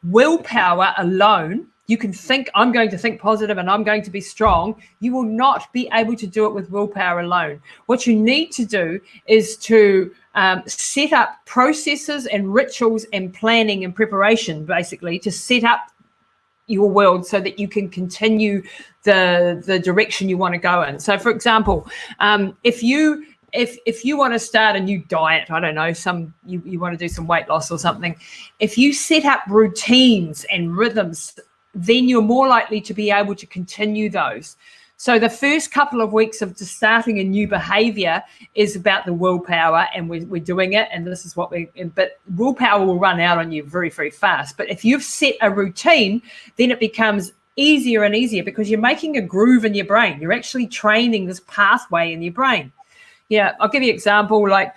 willpower alone, you can think, I'm going to think positive and I'm going to be strong. You will not be able to do it with willpower alone. What you need to do is to set up processes and rituals and planning and preparation, basically, to set up your world so that you can continue the direction you want to go in. So, for example, if you want to start a new diet, I don't know, you want to do some weight loss or something, if you set up routines and rhythms, then you're more likely to be able to continue those. So the first couple of weeks of just starting a new behavior is about the willpower, and we're doing it, and this is what but willpower will run out on you very, very fast. But if you've set a routine, then it becomes easier and easier because you're making a groove in your brain. You're actually training this pathway in your brain. Yeah, I'll give you an example. Like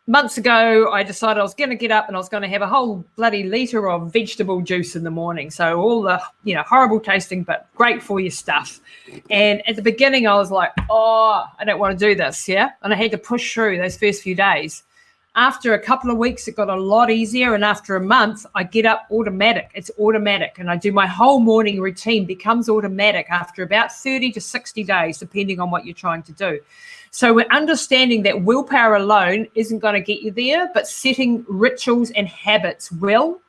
months ago, I decided I was going to get up and I was going to have a whole bloody litre of vegetable juice in the morning. So all the, horrible tasting, but great for you stuff. And at the beginning, I was like, oh, I don't want to do this. Yeah. And I had to push through those first few days. After a couple of weeks, it got a lot easier. And after a month, I get up automatic. It's automatic. And I do my whole morning routine becomes automatic after about 30 to 60 days, depending on what you're trying to do. So we're understanding that willpower alone isn't going to get you there, but setting rituals and habits will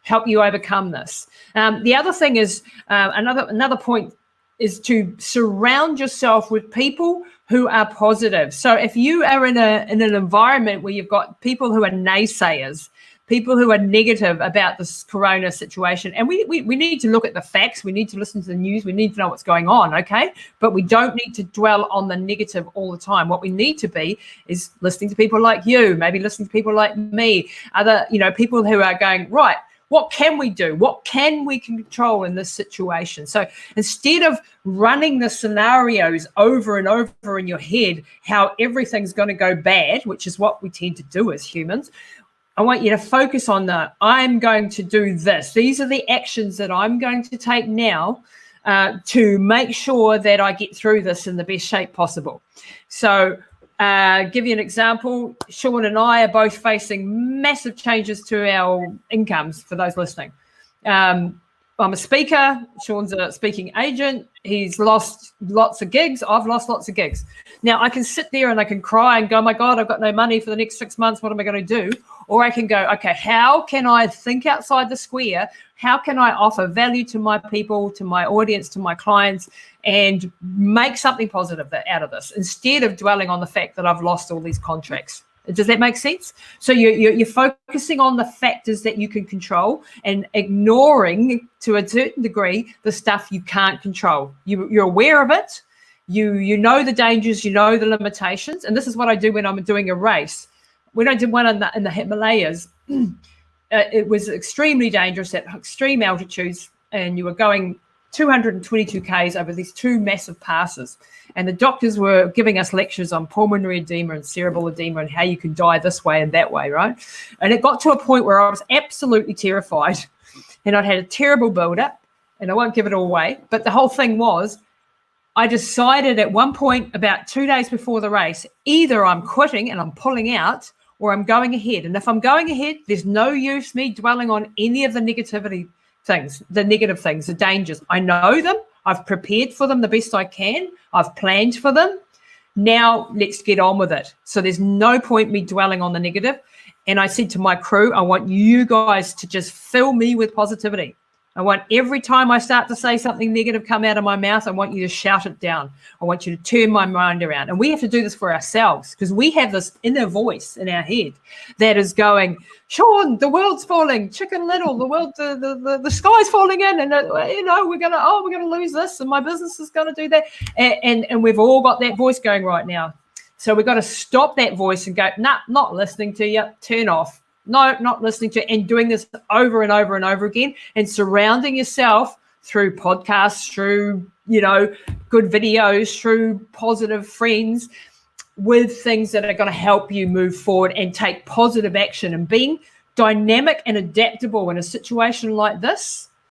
help you overcome this. The other thing is, another point is to surround yourself with people who are positive. So if you are in an environment where you've got people who are naysayers, people who are negative about this corona situation, and we need to look at the facts, we need to listen to the news, we need to know what's going on, okay? But we don't need to dwell on the negative all the time. What we need to be is listening to people like you, maybe listening to people like me, other, people who are going, right, what can we do? What can we control in this situation? So instead of running the scenarios over and over in your head, how everything's going to go bad, which is what we tend to do as humans, I want you to focus on I'm going to do this. These are the actions that I'm going to take now to make sure that I get through this in the best shape possible. So give you an example, Sean and I are both facing massive changes to our incomes for those listening. I'm a speaker. Sean's a speaking agent. He's lost lots of gigs. I've lost lots of gigs. Now, I can sit there and I can cry and go, oh my God, I've got no money for the next 6 months. What am I going to do? Or I can go, okay, how can I think outside the square? How can I offer value to my people, to my audience, to my clients, and make something positive out of this instead of dwelling on the fact that I've lost all these contracts? Does that make sense? So you're focusing on the factors that you can control and ignoring, to a certain degree, the stuff you can't control. You're aware of it. You know the dangers. You know the limitations. And this is what I do when I'm doing a race. When I did one in the Himalayas, it was extremely dangerous at extreme altitudes, and you were going 222 Ks over these two massive passes. And the doctors were giving us lectures on pulmonary edema and cerebral edema and how you can die this way and that way, right? And it got to a point where I was absolutely terrified, and I'd had a terrible build-up, and I won't give it all away, but the whole thing was, I decided at one point about 2 days before the race, either I'm quitting and I'm pulling out, or I'm going ahead. And if I'm going ahead, there's no use me dwelling on any of the negativity things, the negative things, the dangers. I know them. I've prepared for them the best I can. I've planned for them. Now let's get on with it. So there's no point me dwelling on the negative. And I said to my crew, I want you guys to just fill me with positivity. I want every time I start to say something negative come out of my mouth, I want you to shout it down. I want you to turn my mind around. And we have to do this for ourselves because we have this inner voice in our head that is going, Sean, the world's falling, Chicken Little, the sky's falling in, and we're gonna lose this, and my business is gonna do that. And we've all got that voice going right now. So we've got to stop that voice and go, nah, not listening to you, turn off. No, not listening to, and doing this over and over and over again, and surrounding yourself through podcasts, through, good videos, through positive friends with things that are going to help you move forward and take positive action. And being dynamic and adaptable in a situation like this